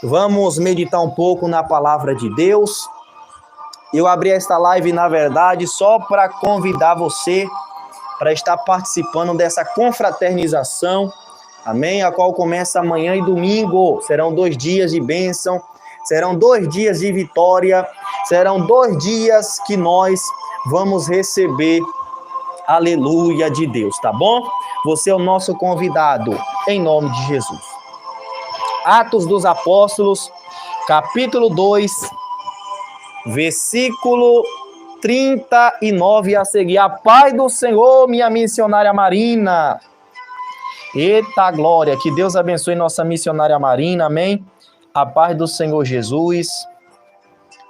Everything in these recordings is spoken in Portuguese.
Vamos meditar um pouco na palavra de Deus. Eu abri esta live, na verdade, só para convidar você para estar participando dessa confraternização, amém? A qual começa amanhã e domingo. Serão 2 dias de bênção, serão 2 dias de vitória, serão 2 dias que nós vamos receber aleluia de Deus, tá bom? Você é o nosso convidado, em nome de Jesus. Atos dos Apóstolos, capítulo 2, versículo 39 a seguir. A paz do Senhor, minha missionária Marina. Eita glória, que Deus abençoe nossa missionária Marina, amém? A paz do Senhor Jesus.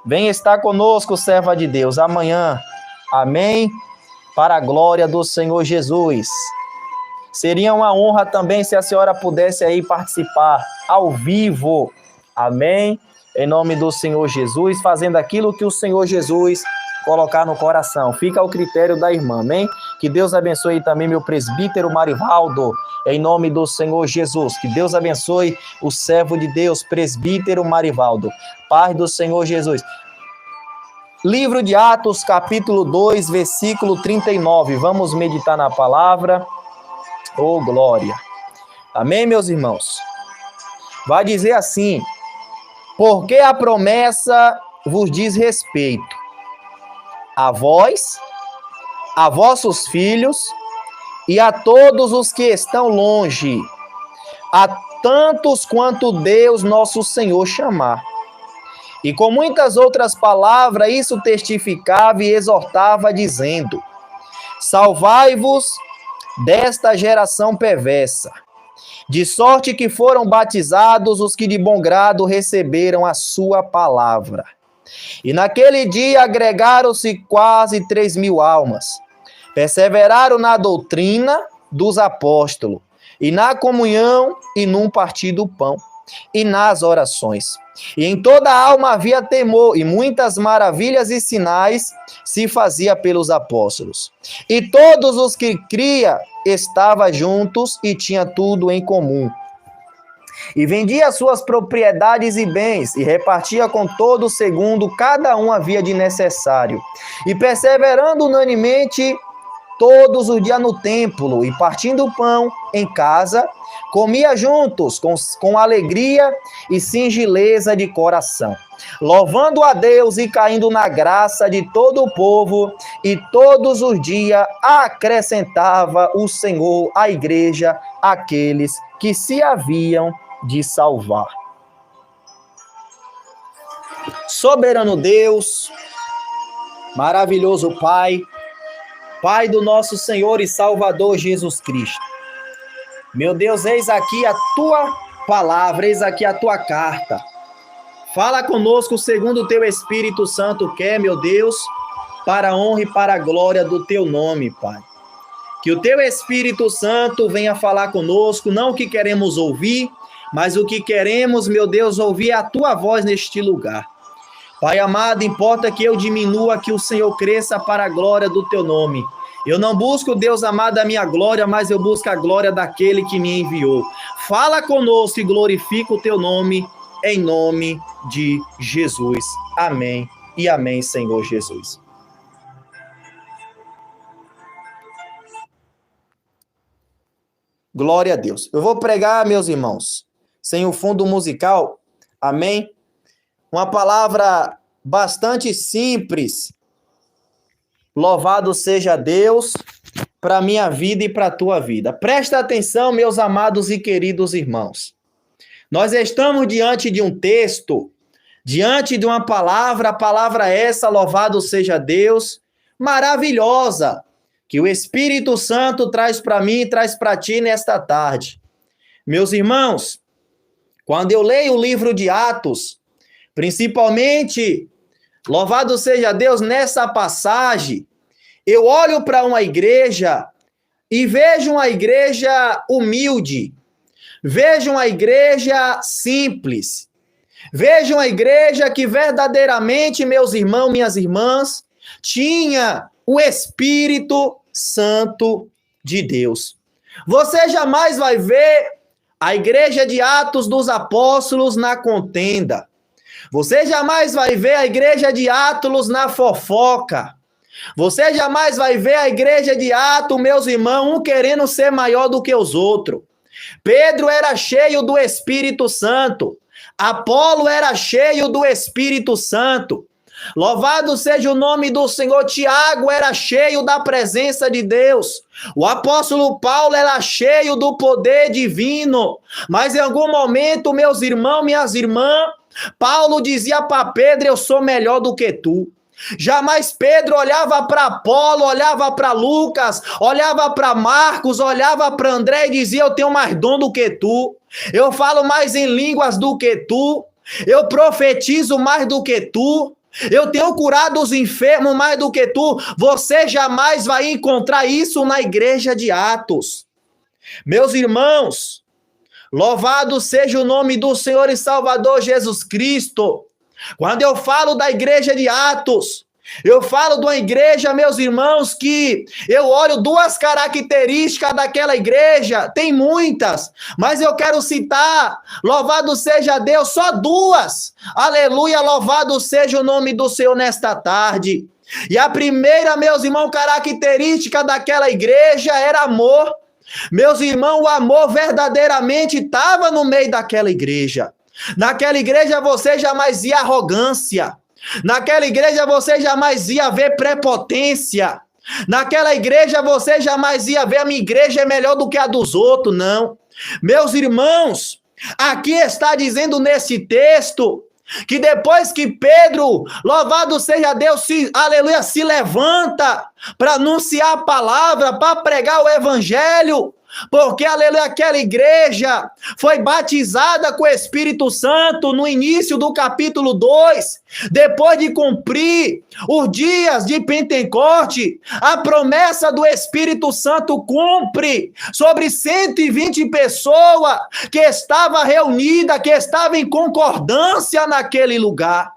Vem estar conosco, serva de Deus, amanhã, amém? Para a glória do Senhor Jesus. Seria uma honra também se a senhora pudesse aí participar ao vivo, amém? Em nome do Senhor Jesus, fazendo aquilo que o Senhor Jesus colocar no coração. Fica ao critério da irmã, amém? Que Deus abençoe também meu presbítero Marivaldo, em nome do Senhor Jesus. Que Deus abençoe o servo de Deus, presbítero Marivaldo. Paz do Senhor Jesus. Livro de Atos, capítulo 2, versículo 39. Vamos meditar na palavra. Oh, glória. Amém, meus irmãos? Vai dizer assim: porque a promessa vos diz respeito a vós, a vossos filhos e a todos os que estão longe, a tantos quanto Deus nosso Senhor chamar. E com muitas outras palavras, isso testificava e exortava, dizendo: salvai-vos desta geração perversa, de sorte que foram batizados os que de bom grado receberam a sua palavra. E naquele dia agregaram-se quase 3.000 almas. Perseveraram na doutrina dos apóstolos, e na comunhão, e num partir do pão, e nas orações. E em toda a alma havia temor, e muitas maravilhas e sinais se fazia pelos apóstolos. E todos os que cria estavam juntos e tinha tudo em comum. E vendia suas propriedades e bens, e repartia com todos segundo cada um havia de necessário. E perseverando unanimemente todos os dias no templo, e partindo o pão em casa, comia juntos com alegria e singeleza de coração, louvando a Deus e caindo na graça de todo o povo, e todos os dias acrescentava o Senhor à igreja aqueles que se haviam de salvar. Soberano Deus, maravilhoso Pai, Pai do nosso Senhor e Salvador Jesus Cristo. Meu Deus, eis aqui a tua palavra, eis aqui a tua carta. Fala conosco segundo o teu Espírito Santo quer, meu Deus, para a honra e para a glória do teu nome, Pai. Que o teu Espírito Santo venha falar conosco, não o que queremos ouvir, mas o que queremos, meu Deus, ouvir é a tua voz neste lugar. Pai amado, importa que eu diminua, que o Senhor cresça para a glória do teu nome. Eu não busco, Deus amado, a minha glória, mas eu busco a glória daquele que me enviou. Fala conosco e glorifica o teu nome, em nome de Jesus. Amém e amém, Senhor Jesus. Glória a Deus. Eu vou pregar, meus irmãos, sem o fundo musical, amém? Uma palavra bastante simples. Louvado seja Deus para a minha vida e para a tua vida. Presta atenção, meus amados e queridos irmãos. Nós estamos diante de um texto, diante de uma palavra, a palavra essa, louvado seja Deus, maravilhosa, que o Espírito Santo traz para mim e traz para ti nesta tarde. Meus irmãos, quando eu leio o livro de Atos, principalmente, louvado seja Deus, nessa passagem, eu olho para uma igreja e vejo uma igreja humilde, vejo uma igreja simples, vejo uma igreja que verdadeiramente, meus irmãos, minhas irmãs, tinha o Espírito Santo de Deus. Você jamais vai ver a igreja de Atos dos Apóstolos na contenda. Você jamais vai ver a igreja de Atos na fofoca. Você jamais vai ver a igreja de Atos, meus irmãos, um querendo ser maior do que os outros. Pedro era cheio do Espírito Santo. Apolo era cheio do Espírito Santo. Louvado seja o nome do Senhor. Tiago era cheio da presença de Deus. O apóstolo Paulo era cheio do poder divino. Mas em algum momento, meus irmãos, minhas irmãs, Paulo dizia para Pedro: eu sou melhor do que tu. Jamais Pedro olhava para Apolo, olhava para Lucas, olhava para Marcos, olhava para André e dizia: eu tenho mais dom do que tu, eu falo mais em línguas do que tu, eu profetizo mais do que tu, eu tenho curado os enfermos mais do que tu. Você jamais vai encontrar isso na igreja de Atos. Meus irmãos, louvado seja o nome do Senhor e Salvador Jesus Cristo. Quando eu falo da igreja de Atos, eu falo de uma igreja, meus irmãos, que eu olho duas características daquela igreja, tem muitas, mas eu quero citar, louvado seja Deus, só duas. Aleluia, louvado seja o nome do Senhor nesta tarde. E a primeira, meus irmãos, característica daquela igreja era amor. Meus irmãos, o amor verdadeiramente estava no meio daquela igreja. Naquela igreja você jamais ia arrogância. Naquela igreja você jamais ia ver prepotência. Naquela igreja você jamais ia ver: a minha igreja é melhor do que a dos outros. Não. Meus irmãos, aqui está dizendo nesse texto que depois que Pedro, louvado seja Deus, aleluia, se levanta para anunciar a palavra, para pregar o evangelho, porque, aleluia, aquela igreja foi batizada com o Espírito Santo no início do capítulo 2, depois de cumprir os dias de Pentecoste, a promessa do Espírito Santo cumpre sobre 120 pessoas que estavam reunidas, que estavam em concordância naquele lugar.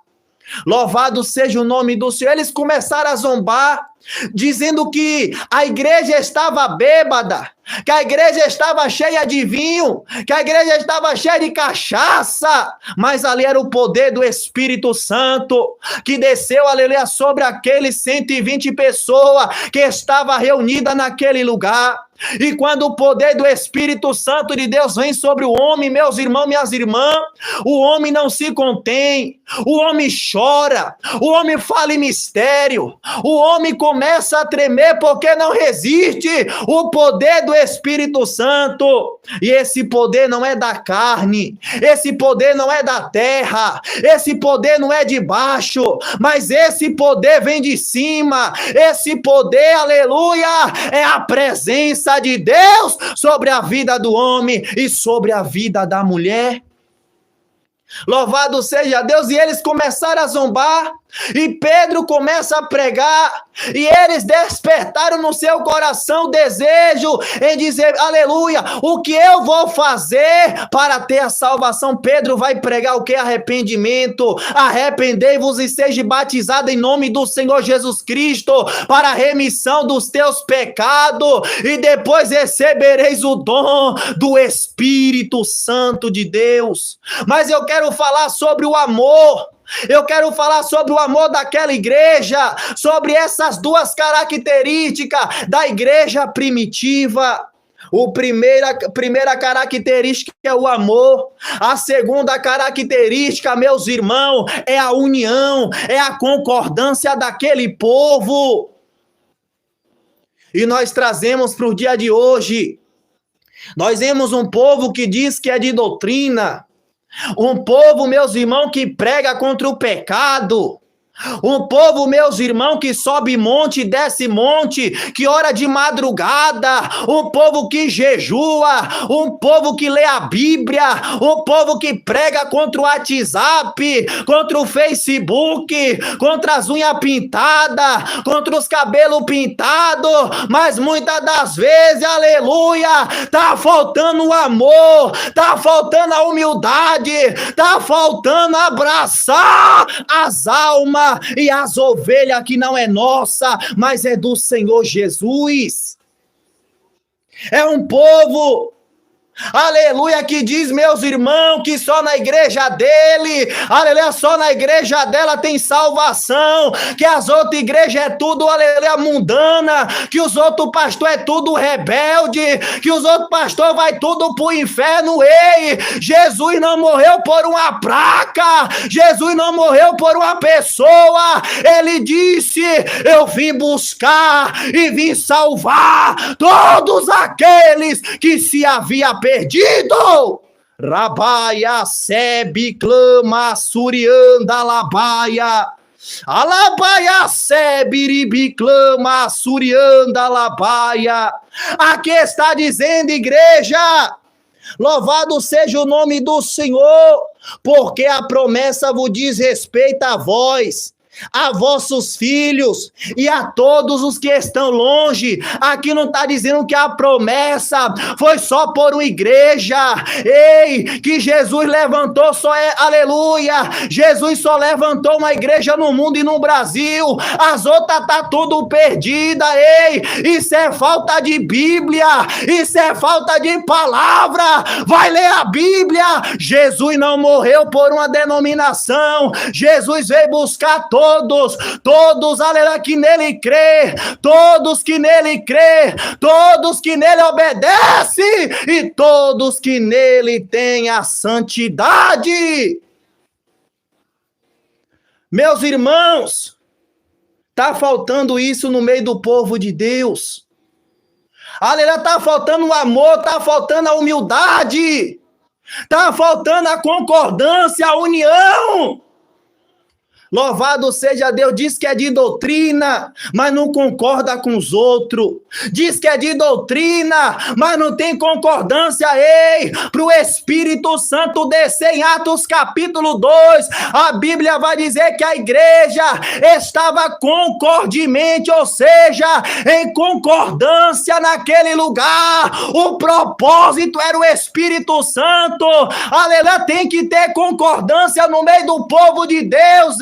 Louvado seja o nome do Senhor. Eles começaram a zombar, dizendo que a igreja estava bêbada, que a igreja estava cheia de vinho, que a igreja estava cheia de cachaça, mas ali era o poder do Espírito Santo que desceu, aleluia, sobre aqueles 120 pessoas que estavam reunidas naquele lugar. E quando o poder do Espírito Santo de Deus vem sobre o homem, meus irmãos, minhas irmãs, o homem não se contém, o homem chora, o homem fala em mistério, o homem começa a tremer porque não resiste o poder do Espírito Santo. E esse poder não é da carne, esse poder não é da terra, esse poder não é de baixo, mas esse poder vem de cima. Esse poder, aleluia, é a presença de Deus sobre a vida do homem e sobre a vida da mulher. Louvado seja Deus. E eles começaram a zombar, e Pedro começa a pregar, e eles despertaram no seu coração o desejo em dizer: aleluia, o que eu vou fazer para ter a salvação? Pedro vai pregar o que? Arrependimento. Arrependei-vos e seja batizado em nome do Senhor Jesus Cristo para a remissão dos teus pecados, e depois recebereis o dom do Espírito Santo de Deus. Mas eu quero falar sobre o amor. Eu quero falar sobre o amor daquela igreja, sobre essas duas características da igreja primitiva. A primeira característica é o amor. A segunda característica, meus irmãos, é a união, é a concordância daquele povo. E nós trazemos para o dia de hoje, nós vemos um povo que diz que é de doutrina, um povo, meus irmãos, que prega contra o pecado. Um povo, meus irmãos, que sobe monte e desce monte, que ora de madrugada, um povo que jejua, um povo que lê a Bíblia, um povo que prega contra o WhatsApp, contra o Facebook, contra as unhas pintadas, contra os cabelos pintados, mas muitas das vezes, aleluia, tá faltando o amor, tá faltando a humildade, tá faltando abraçar as almas e as ovelhas que não é nossa, mas é do Senhor Jesus. É um povo aleluia, que diz, meus irmãos, que só na igreja dele, aleluia, só na igreja dela tem salvação, que as outras igrejas é tudo, aleluia, mundana, que os outros pastores é tudo rebelde, que os outros pastores vai tudo pro inferno. Ei, Jesus não morreu por uma placa, Jesus não morreu por uma pessoa, ele disse, eu vim buscar e vim salvar todos aqueles que se havia perdido. Rabaia, sebe, clama, surianda, labaia. Alabaia, sebe, ribi, clama, surianda, labaia. Aqui está dizendo, igreja, louvado seja o nome do Senhor, porque a promessa vos diz respeito a vós, a vossos filhos e a todos os que estão longe. Aqui não está dizendo que a promessa foi só por uma igreja. Ei, que Jesus levantou só aleluia, Jesus só levantou uma igreja no mundo e no Brasil, as outras tá tudo perdida. Ei, isso é falta de Bíblia, isso é falta de palavra. Vai ler a Bíblia. Jesus não morreu por uma denominação, Jesus veio buscar todos, aleluia, que nele crê, todos que nele crê, todos que nele obedecem e todos que nele têm a santidade. Meus irmãos, tá faltando isso no meio do povo de Deus. Aleluia, tá faltando o amor, tá faltando a humildade, tá faltando a concordância, a união. Louvado seja Deus, diz que é de doutrina, mas não concorda com os outros. Diz que é de doutrina, mas não tem concordância. Ei, para o Espírito Santo descer em Atos capítulo 2, a Bíblia vai dizer que a igreja estava concordemente, ou seja, em concordância naquele lugar. O propósito era o Espírito Santo. Aleluia, tem que ter concordância no meio do povo de Deus.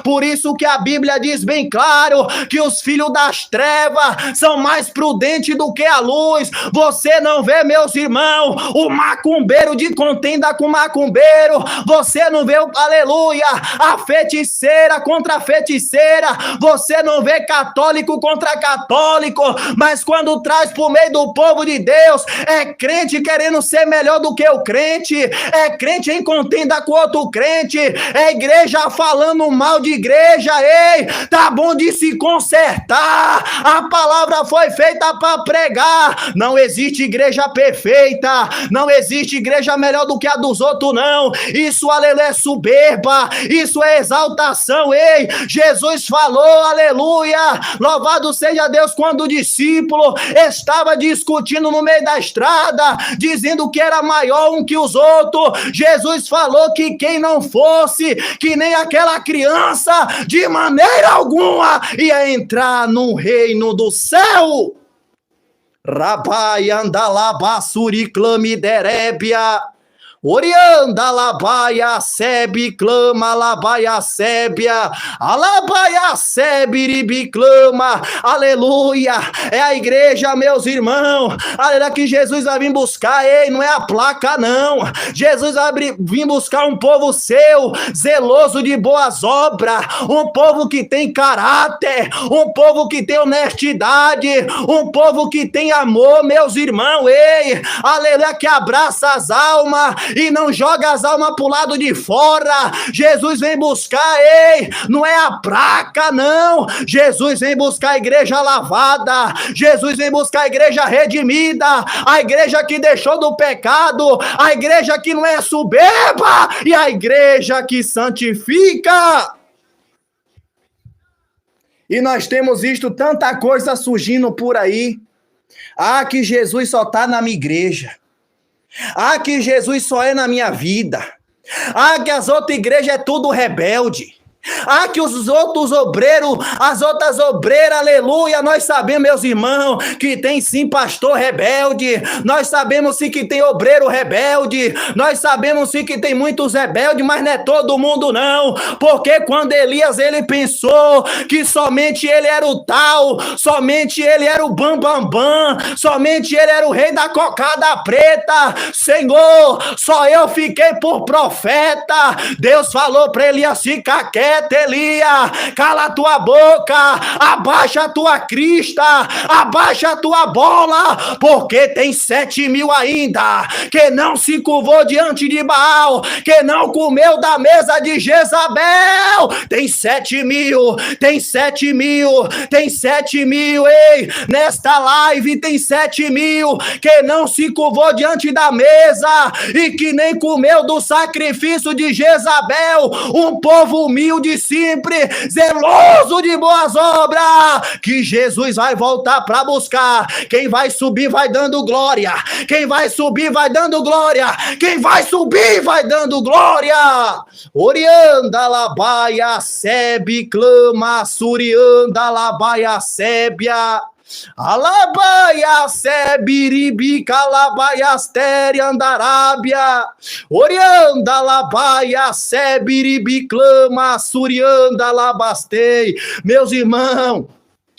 Por isso que a Bíblia diz bem claro que os filhos das trevas são mais prudentes do que a luz. Você não vê, meus irmãos, o macumbeiro de contenda com macumbeiro. Você não vê, aleluia, a feiticeira contra a feiticeira. Você não vê católico contra católico. Mas quando traz por meio do povo de Deus, é crente querendo ser melhor do que o crente, é crente em contenda com outro crente, é igreja falando mal de igreja. Ei, tá bom de se consertar. A palavra foi feita para pregar. Não existe igreja perfeita, não existe igreja melhor do que a dos outros, não. Isso, aleluia, é soberba, isso é exaltação. Ei, Jesus falou, aleluia, louvado seja Deus, quando o discípulo estava discutindo no meio da estrada, dizendo que era maior um que os outros, Jesus falou que quem não fosse que nem aquela criança, de maneira alguma ia entrar no reino do céu. Rabai andalaba suriclame derébia, Orianda labaia sebe clama labaia sébia, alabaia sebe ribi clama, aleluia. É a igreja, meus irmãos, aleluia, que Jesus vai vir buscar. Ei, não é a placa, não. Jesus vai vir buscar um povo seu, zeloso de boas obras, um povo que tem caráter, um povo que tem honestidade, um povo que tem amor, meus irmãos. Ei, aleluia, que abraça as almas e não joga as almas pro lado de fora. Jesus vem buscar, ei, não é a placa, não. Jesus vem buscar a igreja lavada, Jesus vem buscar a igreja redimida, a igreja que deixou do pecado, a igreja que não é soberba e a igreja que santifica. E nós temos visto tanta coisa surgindo por aí. Ah, que Jesus só está na minha igreja. Ah, que Jesus só é na minha vida. Ah, que as outras igrejas é tudo rebelde. Ah, que os outros obreiros, as outras obreiras, aleluia, nós sabemos, meus irmãos, que tem sim pastor rebelde, nós sabemos sim que tem obreiro rebelde, nós sabemos sim que tem muitos rebeldes, mas não é todo mundo não, porque quando Elias, ele pensou que somente ele era o tal, somente ele era o bambambam, somente ele era o rei da cocada preta, Senhor, só eu fiquei por profeta, Deus falou para Elias, fica quieto, Elias, cala a tua boca, abaixa a tua crista, abaixa a tua bola, porque tem 7.000 ainda, que não se curvou diante de Baal, que não comeu da mesa de Jezabel, tem 7.000, tem 7.000, tem 7.000, ei, nesta live tem 7.000, que não se curvou diante da mesa, e que nem comeu do sacrifício de Jezabel, um povo humilde sempre, zeloso de boas obras, que Jesus vai voltar para buscar. Quem vai subir vai dando glória, quem vai subir vai dando glória, quem vai subir vai dando glória. Orianda labaia sebe clama, surianda labaia sébia. Alabaia sebiribi calabaia astere andarábia orianda labaia sebiribi clama surianda labastei. Meus irmãos,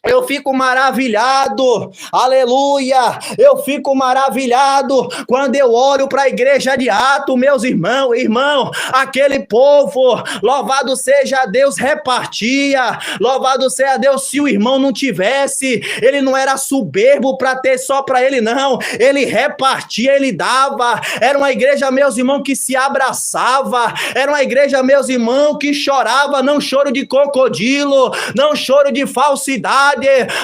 eu fico maravilhado, aleluia, eu fico maravilhado quando eu olho para a igreja de Atos, meus irmão, aquele povo, louvado seja Deus, repartia, louvado seja Deus, se o irmão não tivesse, ele não era soberbo para ter só para ele não, ele repartia, ele dava, era uma igreja, meus irmãos, que se abraçava, era uma igreja, meus irmãos, que chorava, não choro de crocodilo, não choro de falsidade,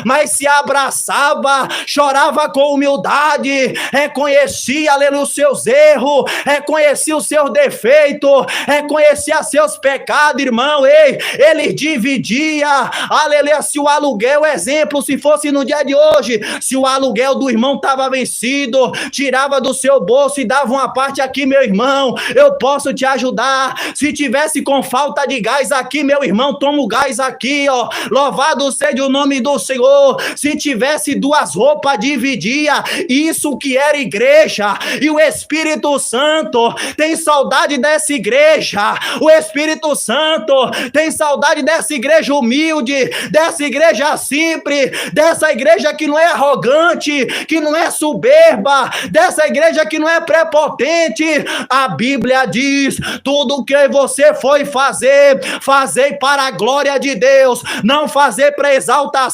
mas se abraçava, chorava com humildade, reconhecia, aleluia, os seus erros, reconhecia os seus defeitos, reconhecia seus pecados, irmão, ele dividia, aleluia, se o aluguel, exemplo, se fosse no dia de hoje, se o aluguel do irmão estava vencido, tirava do seu bolso e dava uma parte aqui, meu irmão, eu posso te ajudar, se tivesse com falta de gás aqui, meu irmão, toma o gás aqui, ó, louvado seja o nome do Senhor, se tivesse 2 roupas, dividia, isso que era igreja, e o Espírito Santo tem saudade dessa igreja, o Espírito Santo tem saudade dessa igreja humilde, dessa igreja simples, dessa igreja que não é arrogante, que não é soberba, dessa igreja que não é prepotente. A Bíblia diz, tudo que você foi fazer, fazei para a glória de Deus, não fazer para exaltação,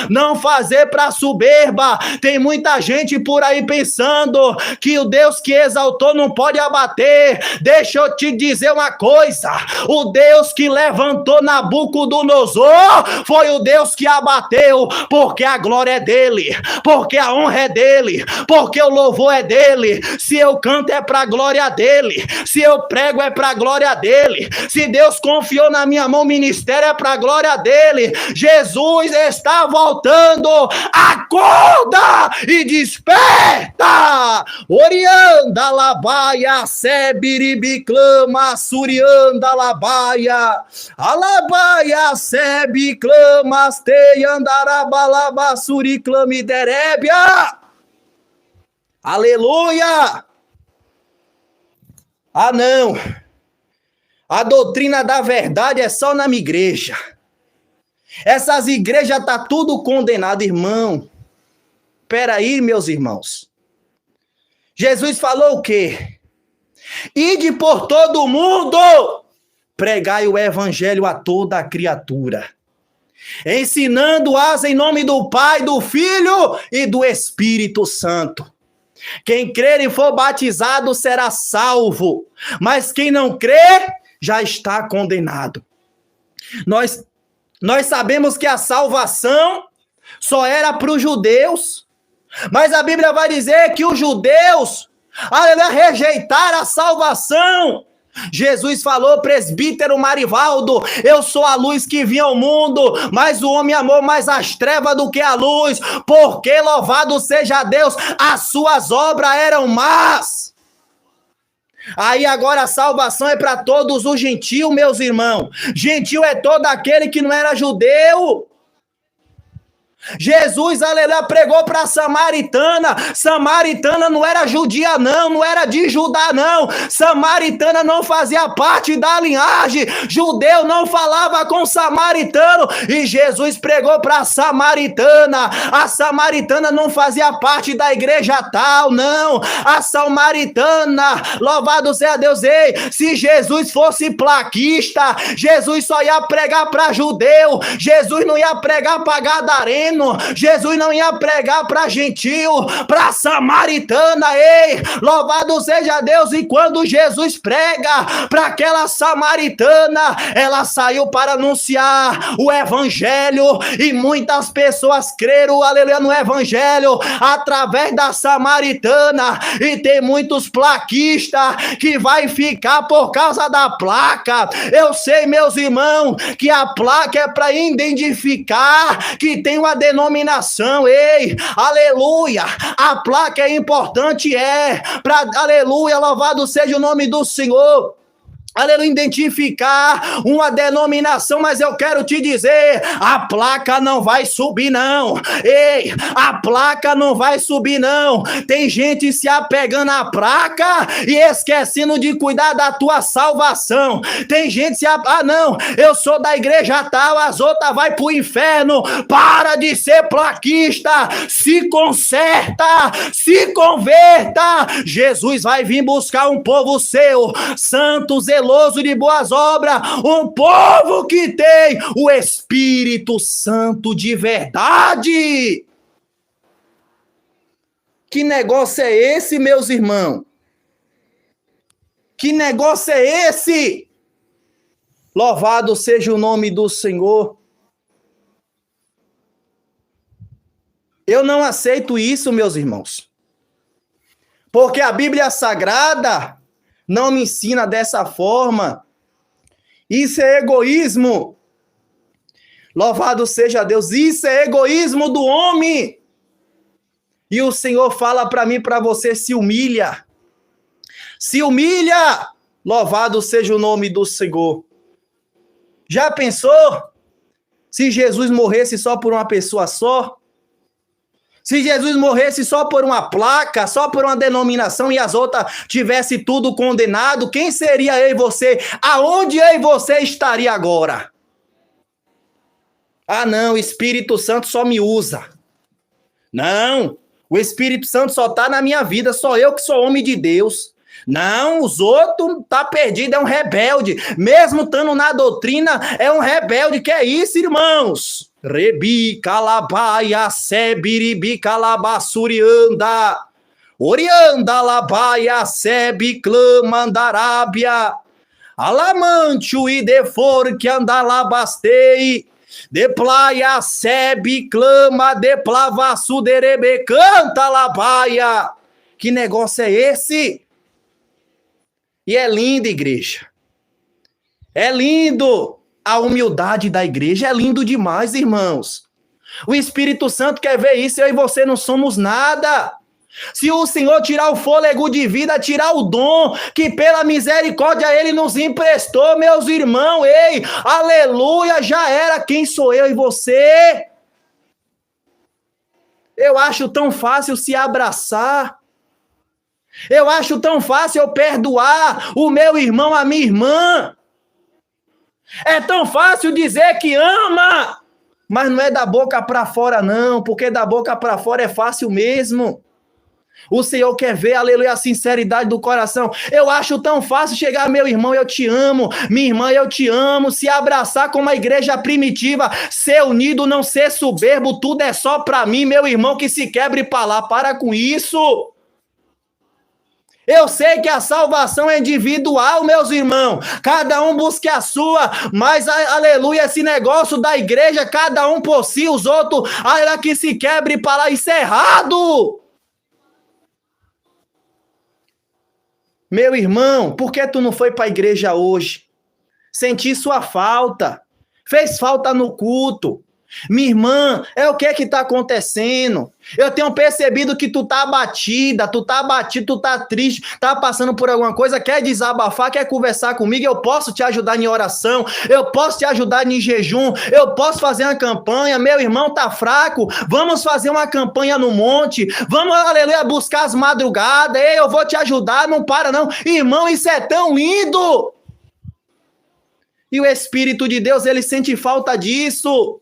não fazer para soberba. Tem muita gente por aí pensando que o Deus que exaltou não pode abater. Deixa eu te dizer uma coisa, o Deus que levantou Nabucodonosor foi o Deus que abateu, porque a glória é dele, porque a honra é dele, porque o louvor é dele. Se eu canto é para a glória dele, se eu prego é para a glória dele, se Deus confiou na minha mão ministério é para a glória dele. Jesus está voltando, acorda e desperta. Orianda labaia, sebiribi clama, surianda labaia, alabaia, sebi clama, stei andarabalaba, suri clame derébia. Aleluia! Ah, não! A doutrina da verdade é só na minha igreja. Essas igrejas tá tudo condenado, irmão. Peraí, meus irmãos. Jesus falou o quê? Ide por todo mundo, pregai o evangelho a toda a criatura, ensinando-as em nome do Pai, do Filho e do Espírito Santo. Quem crer e for batizado será salvo, mas quem não crer já está condenado. Nós sabemos que a salvação só era para os judeus, mas a Bíblia vai dizer que os judeus, aleluia, rejeitaram a salvação. Jesus falou, presbítero Marivaldo, eu sou a luz que vinha ao mundo, mas o homem amou mais as trevas do que a luz, porque louvado seja Deus, as suas obras eram más. Aí agora a salvação é para todos os gentios, meus irmãos. Gentil é todo aquele que não era judeu. Jesus, aleluia, pregou para a samaritana. Samaritana não era judia não, não era de Judá não. Samaritana não fazia parte da linhagem. Judeu não falava com samaritano. E Jesus pregou para a samaritana. A samaritana não fazia parte da igreja tal, não. A samaritana, louvado seja Deus, ei, se Jesus fosse plaquista, Jesus só ia pregar para judeu. Jesus não ia pregar para gadareno. Jesus não ia pregar para gentil, para samaritana, ei, louvado seja Deus. E quando Jesus prega para aquela samaritana, ela saiu para anunciar o evangelho, e muitas pessoas creram, aleluia, no evangelho, através da samaritana. E tem muitos plaquistas que vai ficar por causa da placa. Eu sei, meus irmãos, que a placa é para identificar que tem uma denominação, ei, aleluia, a placa é importante, para, aleluia, louvado seja o nome do Senhor, aleluia, identificar uma denominação. Mas eu quero te dizer, a placa não vai subir não, ei, a placa não vai subir não. Tem gente se apegando à placa e esquecendo de cuidar da tua salvação. Tem gente não, eu sou da igreja tal, as outras vai pro inferno. Para de ser plaquista, se conserta, se converta. Jesus vai vir buscar um povo seu, santo, zeloso de boas obras, um povo que tem o Espírito Santo de verdade. Que negócio é esse, meus irmãos? Que negócio é esse? Louvado seja o nome do Senhor. Eu não aceito isso, meus irmãos, porque a Bíblia Sagrada não me ensina dessa forma. Isso é egoísmo. Louvado seja Deus. Isso é egoísmo do homem. E o Senhor fala para mim, para você, se humilha. Se humilha. Louvado seja o nome do Senhor. Já pensou se Jesus morresse só por uma pessoa só? Se Jesus morresse só por uma placa, só por uma denominação, e as outras tivesse tudo condenado, quem seria eu e você? Aonde eu e você estaria agora? Ah, não, o Espírito Santo só me usa. Não, o Espírito Santo só está na minha vida, só eu que sou homem de Deus. Não, os outros tá perdido, é um rebelde. Mesmo estando na doutrina, é um rebelde. Que é isso, irmãos? Rebi, calabaia, sebiribi, calabassurianda. Orianda, labaia, sebi, clamandarábia. Alamancho e defor que andalabastei. De plaia, sebe, clama, de plavassu, derebe, canta, labaia. Que negócio é esse? E é lindo, igreja. É lindo a humildade da igreja. É lindo demais, irmãos. O Espírito Santo quer ver isso. Eu e você não somos nada. Se o Senhor tirar o fôlego de vida, tirar o dom que pela misericórdia Ele nos emprestou, meus irmãos, ei, aleluia, já era. Quem sou eu e você? Eu acho tão fácil se abraçar. Eu acho tão fácil eu perdoar o meu irmão, a minha irmã. É tão fácil dizer que ama, mas não é da boca para fora não, porque da boca para fora é fácil mesmo. O Senhor quer ver, aleluia, a sinceridade do coração. Eu acho tão fácil chegar, meu irmão, eu te amo, minha irmã, eu te amo, se abraçar como a igreja primitiva, ser unido, não ser soberbo, tudo é só para mim, meu irmão, que se quebre para lá, para com isso. Eu sei que a salvação é individual, meus irmãos. Cada um busque a sua, mas, aleluia, esse negócio da igreja, cada um por si, os outros, aleluia, que se quebre para lá, isso é errado. Meu irmão, por que tu não foi para a igreja hoje? Senti sua falta. Fez falta no culto. Minha irmã, o que está acontecendo? Eu tenho percebido que tu tá abatida, tu tá triste, tá passando por alguma coisa, quer desabafar, quer conversar comigo, eu posso te ajudar em oração, eu posso te ajudar em jejum, eu posso fazer uma campanha, meu irmão tá fraco, vamos fazer uma campanha no monte, vamos, aleluia, buscar as madrugadas, ei, eu vou te ajudar, não para não. Irmão, isso é tão lindo! E o Espírito de Deus, ele sente falta disso.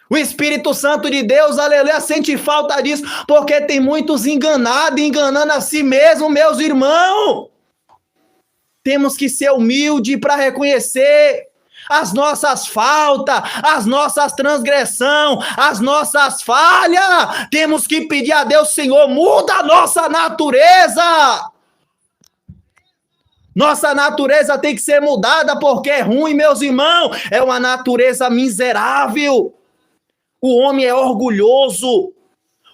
O Espírito Santo de Deus, aleluia, sente falta disso, porque tem muitos enganados, enganando a si mesmo, meus irmãos. Temos que ser humildes para reconhecer as nossas faltas, as nossas transgressões, as nossas falhas. Temos que pedir a Deus, Senhor, muda a nossa natureza. Nossa natureza tem que ser mudada, porque é ruim, meus irmãos. É uma natureza miserável. O homem é orgulhoso,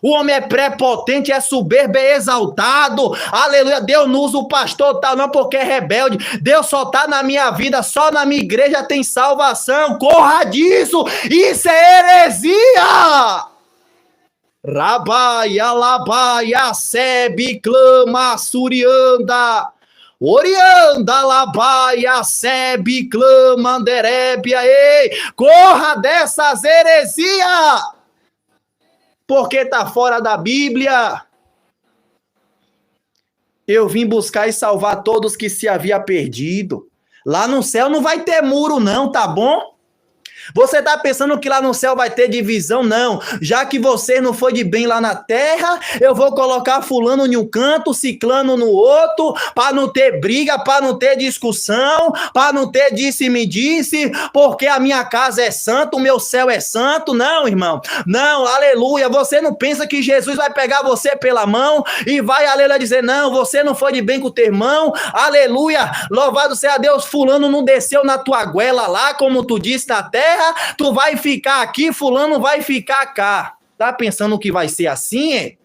o homem é prepotente, é soberbo, é exaltado. Aleluia, Deus não usa o pastor tal não porque é rebelde. Deus só está na minha vida, só na minha igreja tem salvação. Corra disso, isso é heresia. Rabaia, labaia, sebe, clama, surianda. Orianda, labaia, sebe, clama, anderébia, ei, corra dessas heresias, porque tá fora da Bíblia. Eu vim buscar e salvar todos que se havia perdido. Lá no céu não vai ter muro não, tá bom? Você tá pensando que lá no céu vai ter divisão? Não. Já que você não foi de bem lá na terra, eu vou colocar fulano em um canto, ciclano no outro, para não ter briga, para não ter discussão, para não ter disse-me-disse, porque a minha casa é santa, o meu céu é santo. Não, irmão. Não, aleluia. Você não pensa que Jesus vai pegar você pela mão e vai, aleluia, dizer, não, você não foi de bem com o teu irmão, aleluia. Louvado seja Deus, fulano não desceu na tua goela lá, como tu disse na terra, tu vai ficar aqui, fulano vai ficar cá. Tá pensando que vai ser assim, é?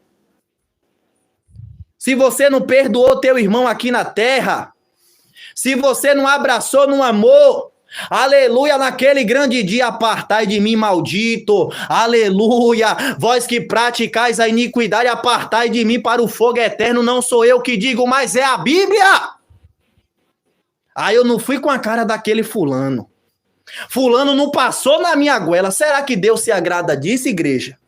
Se você não perdoou teu irmão aqui na terra, se você não abraçou no amor, aleluia, naquele grande dia, apartai de mim, maldito, aleluia, vós que praticais a iniquidade, apartai de mim para o fogo eterno, não sou eu que digo, mas é a Bíblia. Aí eu não fui com a cara daquele fulano. Fulano não passou na minha goela. Será que Deus se agrada disso, igreja?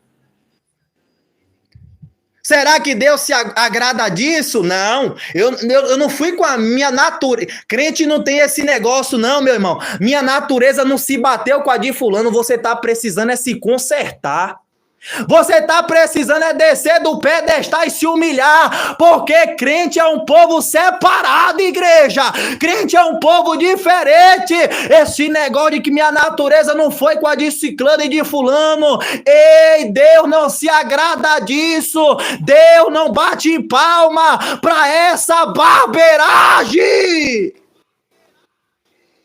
Será que Deus se agrada disso? Não. Eu não fui com a minha natureza. Crente não tem esse negócio, não, meu irmão. Minha natureza não se bateu com a de fulano. Você está precisando é se consertar. Você está precisando é descer do pedestal e se humilhar, porque crente é um povo separado, igreja. Crente é um povo diferente. Esse negócio de que minha natureza não foi com a de ciclano e de fulano, ei, Deus não se agrada disso. Deus não bate palma para essa barbeiragem.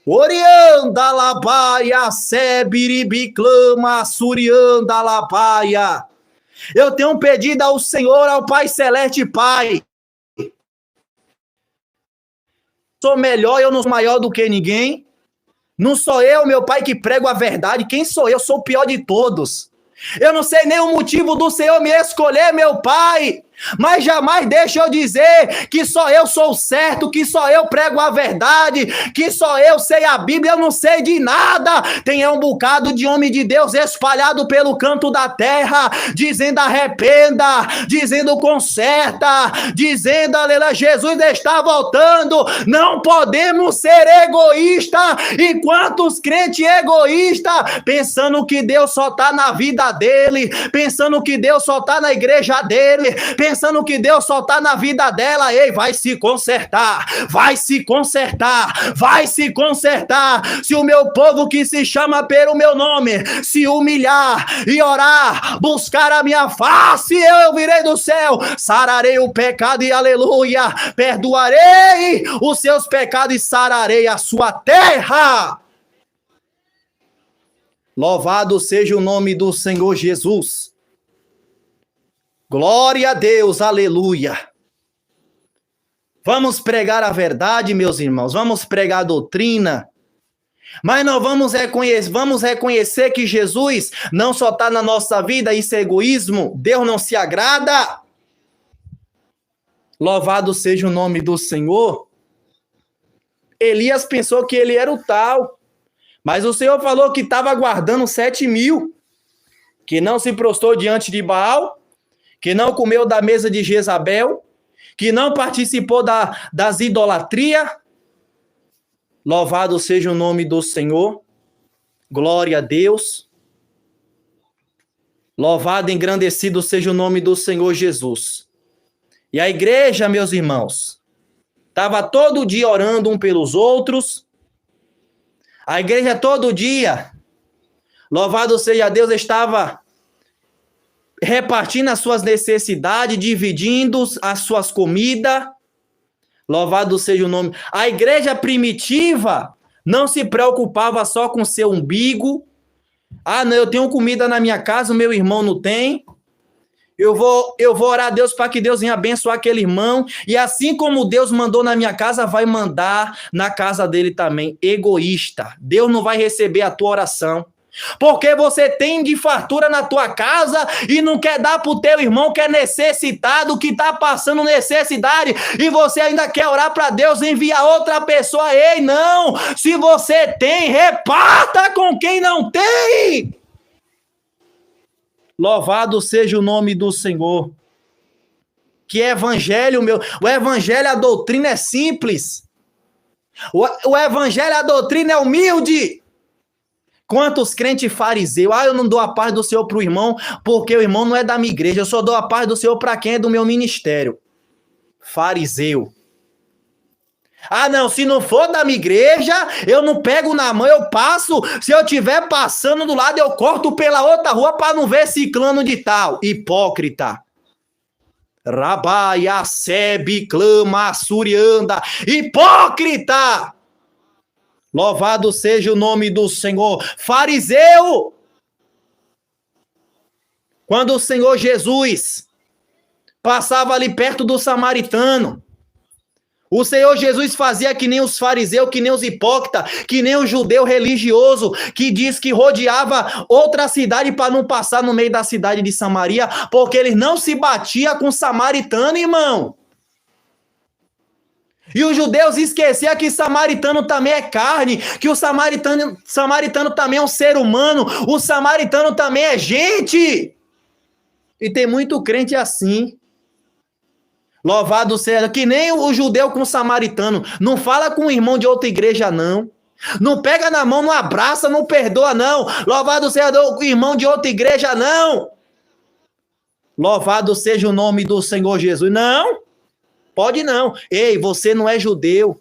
Orianda labaia, sebiribi clama, surianda labaia. Eu tenho um pedido ao Senhor, ao Pai Celeste, Pai. Sou melhor, eu não sou maior do que ninguém. Não sou eu, meu Pai, que prego a verdade. Quem sou eu? Sou o pior de todos. Eu não sei nem o motivo do Senhor me escolher, meu Pai. Mas jamais deixa eu dizer que só eu sou certo, que só eu prego a verdade, que só eu sei a Bíblia, eu não sei de nada. Tem um bocado de homem de Deus espalhado pelo canto da terra, dizendo arrependa, dizendo conserta, dizendo aleluia, Jesus está voltando. Não podemos ser egoístas. E quantos crentes egoístas, pensando que Deus só está na vida dele, pensando que Deus só está na igreja dele, pensando que Deus só está na vida dela. Ei, vai se consertar, vai se consertar, vai se consertar. Se o meu povo que se chama pelo meu nome se humilhar e orar, buscar a minha face, eu virei do céu, sararei o pecado e aleluia, perdoarei os seus pecados e sararei a sua terra. Louvado seja o nome do Senhor Jesus. Glória a Deus, aleluia. Vamos pregar a verdade, meus irmãos. Vamos pregar a doutrina. Mas não vamos reconhecer que Jesus não só está na nossa vida, isso é egoísmo, Deus não se agrada. Louvado seja o nome do Senhor. Elias pensou que ele era o tal, mas o Senhor falou que estava aguardando 7.000, que não se prostrou diante de Baal, que não comeu da mesa de Jezabel, que não participou das idolatrias. Louvado seja o nome do Senhor. Glória a Deus. Louvado e engrandecido seja o nome do Senhor Jesus. E a igreja, meus irmãos, estava todo dia orando um pelos outros. A igreja todo dia, louvado seja Deus, estava repartindo as suas necessidades, dividindo as suas comidas. Louvado seja o nome. A igreja primitiva não se preocupava só com seu umbigo. Ah, não, eu tenho comida na minha casa, o meu irmão não tem. Eu vou orar a Deus para que Deus venha abençoar aquele irmão. E assim como Deus mandou na minha casa, vai mandar na casa dele também. Egoísta. Deus não vai receber a tua oração. Porque você tem de fartura na tua casa e não quer dar para o teu irmão que é necessitado, que está passando necessidade, e você ainda quer orar para Deus enviar outra pessoa. Ei, não! Se você tem, reparta com quem não tem! Louvado seja o nome do Senhor. Que evangelho, o evangelho, a doutrina é simples. O evangelho, a doutrina é humilde. Quantos crentes fariseus? Ah, eu não dou a paz do Senhor para o irmão, porque o irmão não é da minha igreja. Eu só dou a paz do Senhor para quem é do meu ministério. Fariseu. Ah, não, se não for da minha igreja, eu não pego na mão, eu passo. Se eu estiver passando do lado, eu corto pela outra rua para não ver ciclano de tal. Hipócrita. Rabaia, sebe, clama, surianda. Hipócrita. Louvado seja o nome do Senhor. Fariseu. Quando o Senhor Jesus passava ali perto do samaritano, o Senhor Jesus fazia que nem os fariseus, que nem os hipócritas, que nem o judeu religioso, que diz que rodeava outra cidade para não passar no meio da cidade de Samaria, porque ele não se batia com o samaritano, irmão. E os judeus esqueciam que samaritano também é carne, que o samaritano também é um ser humano, o samaritano também é gente. E tem muito crente assim. Louvado seja, que nem o judeu com o samaritano. Não fala com o irmão de outra igreja, não. Não pega na mão, não abraça, não perdoa, não. Louvado seja o irmão de outra igreja, não. Louvado seja o nome do Senhor Jesus. Não. Pode não. Ei, você não é judeu.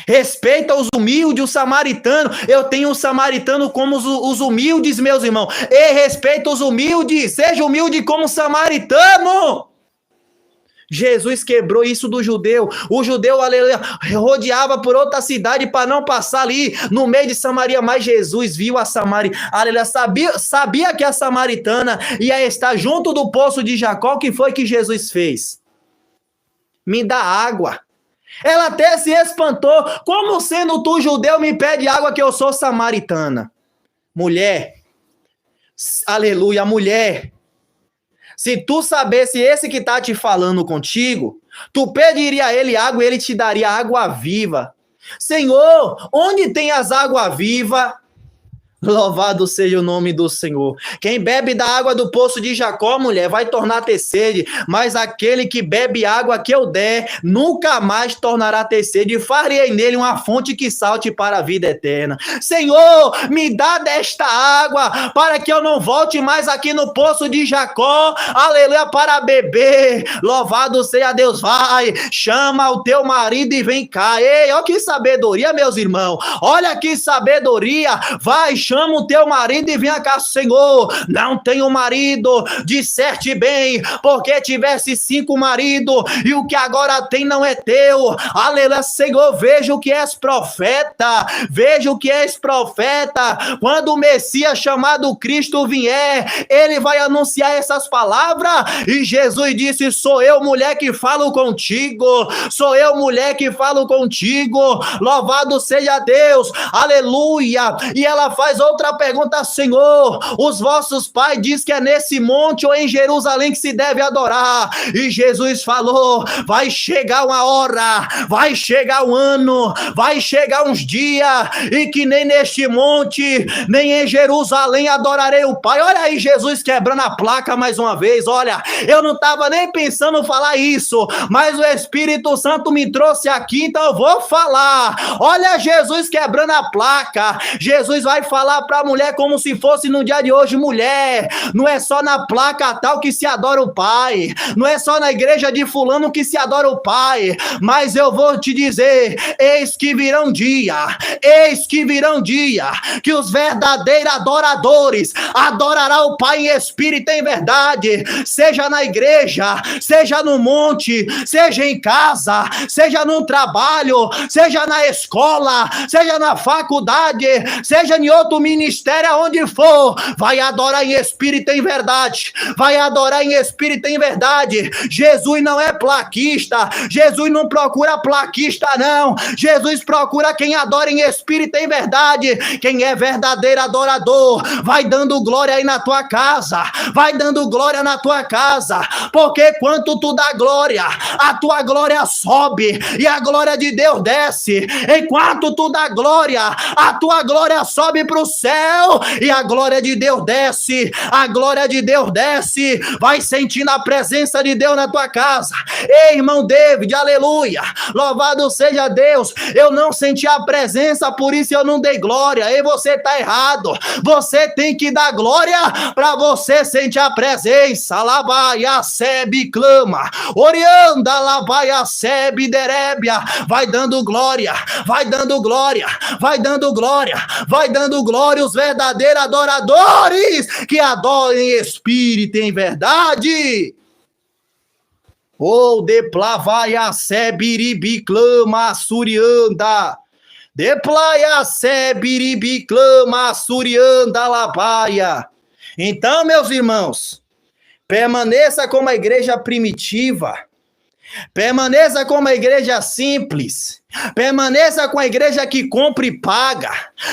Respeita os humildes, os samaritanos. Eu tenho o samaritano como os humildes, meus irmãos. Ei, respeita os humildes. Seja humilde como samaritano. Jesus quebrou isso do judeu. O judeu, aleluia, rodeava por outra cidade para não passar ali no meio de Samaria. Mas Jesus viu a Samaria, aleluia, sabia que a samaritana ia estar junto do poço de Jacó. O que foi que Jesus fez? Me dá água. Ela até se espantou. Como sendo tu judeu me pede água que eu sou samaritana? Mulher, aleluia, mulher. Se tu sabesse esse que tá te falando contigo, tu pediria a ele água e ele te daria água viva. Senhor, onde tem as águas vivas? Louvado seja o nome do Senhor. Quem bebe da água do poço de Jacó, mulher, vai tornar a ter sede, mas aquele que bebe água que eu der, nunca mais tornará a ter sede, e farei nele uma fonte que salte para a vida eterna. Senhor, me dá desta água, para que eu não volte mais aqui no poço de Jacó, aleluia, para beber. Louvado seja Deus. Vai, chama o teu marido e vem cá. Ei, olha que sabedoria, meus irmãos, olha que sabedoria. Vai, chama chama o teu marido e venha cá, Senhor, não tenho marido, disserte bem, porque tivesse 5 maridos, e o que agora tem não é teu, aleluia, Senhor, vejo que és profeta, vejo que és profeta, quando o Messias chamado Cristo vier, ele vai anunciar essas palavras, e Jesus disse, sou eu, mulher, que falo contigo, sou eu, mulher, que falo contigo, louvado seja Deus, aleluia, e ela faz outra pergunta, Senhor, os vossos pais dizem que é nesse monte ou em Jerusalém que se deve adorar, e Jesus falou, vai chegar uma hora, vai chegar um ano, vai chegar uns dias, e que nem neste monte, nem em Jerusalém adorarei o Pai. Olha aí Jesus quebrando a placa mais uma vez, olha, eu não estava nem pensando em falar isso, mas o Espírito Santo me trouxe aqui, então eu vou falar. Olha Jesus quebrando a placa, Jesus vai falar para a mulher como se fosse no dia de hoje, mulher, não é só na placa tal que se adora o Pai, não é só na igreja de fulano que se adora o Pai, mas eu vou te dizer, eis que virão dia que os verdadeiros adoradores adorarão o Pai em espírito e em verdade, seja na igreja, seja no monte, seja em casa, seja no trabalho, seja na escola, seja na faculdade, seja em outro ministério, aonde for, vai adorar em espírito e em verdade, vai adorar em espírito e em verdade. Jesus não é plaquista, Jesus não procura plaquista não, Jesus procura quem adora em espírito e em verdade, quem é verdadeiro adorador, vai dando glória aí na tua casa, vai dando glória na tua casa, porque quanto tu dá glória, a tua glória sobe, e a glória de Deus desce, enquanto tu dá glória, a tua glória sobe para o céu, e a glória de Deus desce, a glória de Deus desce, vai sentindo a presença de Deus na tua casa. Ei, irmão David, aleluia, louvado seja Deus, eu não senti a presença, por isso eu não dei glória. Ei, você está errado, você tem que dar glória para você sentir a presença. Lavaia, sebe, clama, orianda, lavaia, sebe, derébia, vai dando glória, vai dando glória, vai dando glória, vai dando glória, os verdadeiros adoradores que adoram em espírito e em verdade. Oh, de plavaia, sebiribi, clama, surianda. De plaia, sebiribi, clama, surianda, labaia. Então, meus irmãos, permaneça como a igreja primitiva, permaneça como a igreja simples, permaneça com a igreja que compra e paga,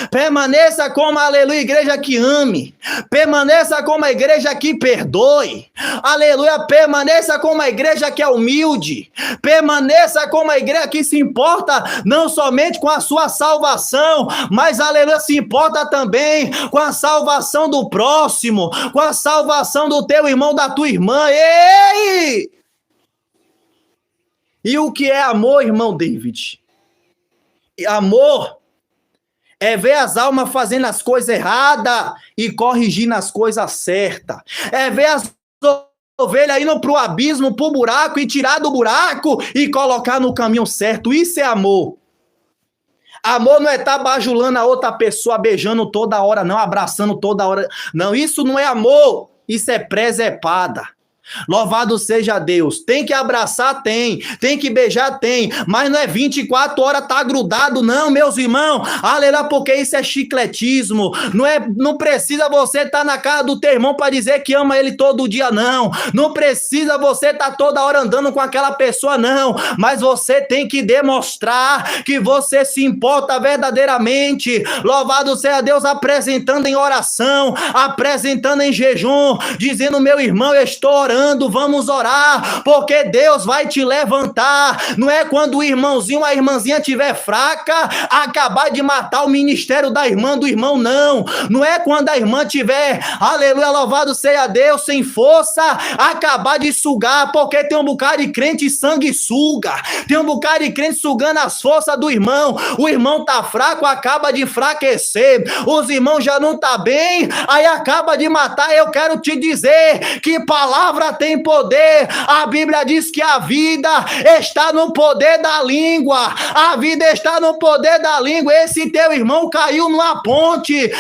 permaneça como, aleluia, igreja que ame, permaneça como a igreja que perdoe, aleluia, permaneça como a igreja que é humilde, permaneça como a igreja que se importa não somente com a sua salvação, mas, aleluia, se importa também com a salvação do próximo, com a salvação do teu irmão, da tua irmã. Ei! E o que é amor, irmão David? Amor é ver as almas fazendo as coisas erradas e corrigindo as coisas certas. É ver as ovelhas indo para o abismo, para o buraco, e tirar do buraco e colocar no caminho certo. Isso é amor. Amor não é estar bajulando a outra pessoa, beijando toda hora, não, abraçando toda hora. Não, isso não é amor. Isso é presepada. Louvado seja Deus. Tem que abraçar, tem que beijar, tem, mas não é 24 horas tá grudado não, meus irmãos, aleluia, porque isso é chicletismo. Não precisa você estar na casa do teu irmão para dizer que ama ele todo dia, não precisa você estar toda hora andando com aquela pessoa, não, mas você tem que demonstrar que você se importa verdadeiramente. Louvado seja Deus, apresentando em oração, apresentando em jejum, dizendo, meu irmão, eu estou orando, vamos orar, porque Deus vai te levantar. Não é quando o irmãozinho, a irmãzinha estiver fraca, acabar de matar o ministério da irmã, do irmão, não é quando a irmã tiver, aleluia, louvado seja Deus, sem força, acabar de sugar, porque tem um bocado de crente sanguessuga, tem um bocado de crente sugando as forças do irmão, o irmão tá fraco, acaba de enfraquecer, os irmãos já não tá bem, aí acaba de matar. Eu quero te dizer que palavra palavra tem poder. A Bíblia diz que a vida está no poder da língua. A vida está no poder da língua. Esse teu irmão caiu numa ponte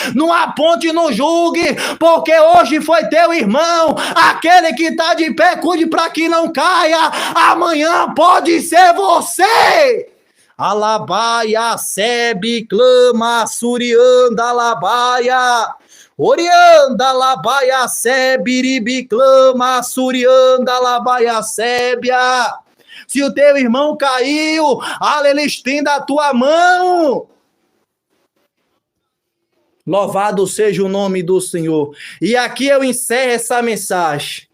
não julgue, porque hoje foi teu irmão. Aquele que está de pé, cuide para que não caia. Amanhã pode ser você. Alabaia, sebe, clama, surianda, alabaia. Orianda, alabaia, sebe, ribi, clama, surianda, alabaia, sébia. Se o teu irmão caiu, aleluia, estenda a tua mão. Louvado seja o nome do Senhor. E aqui eu encerro essa mensagem.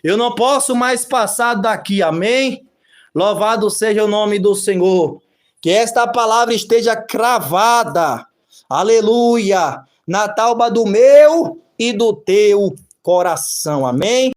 Eu não posso mais passar daqui, amém? Louvado seja o nome do Senhor. Que esta palavra esteja cravada, aleluia, na tauba do meu e do teu coração, amém?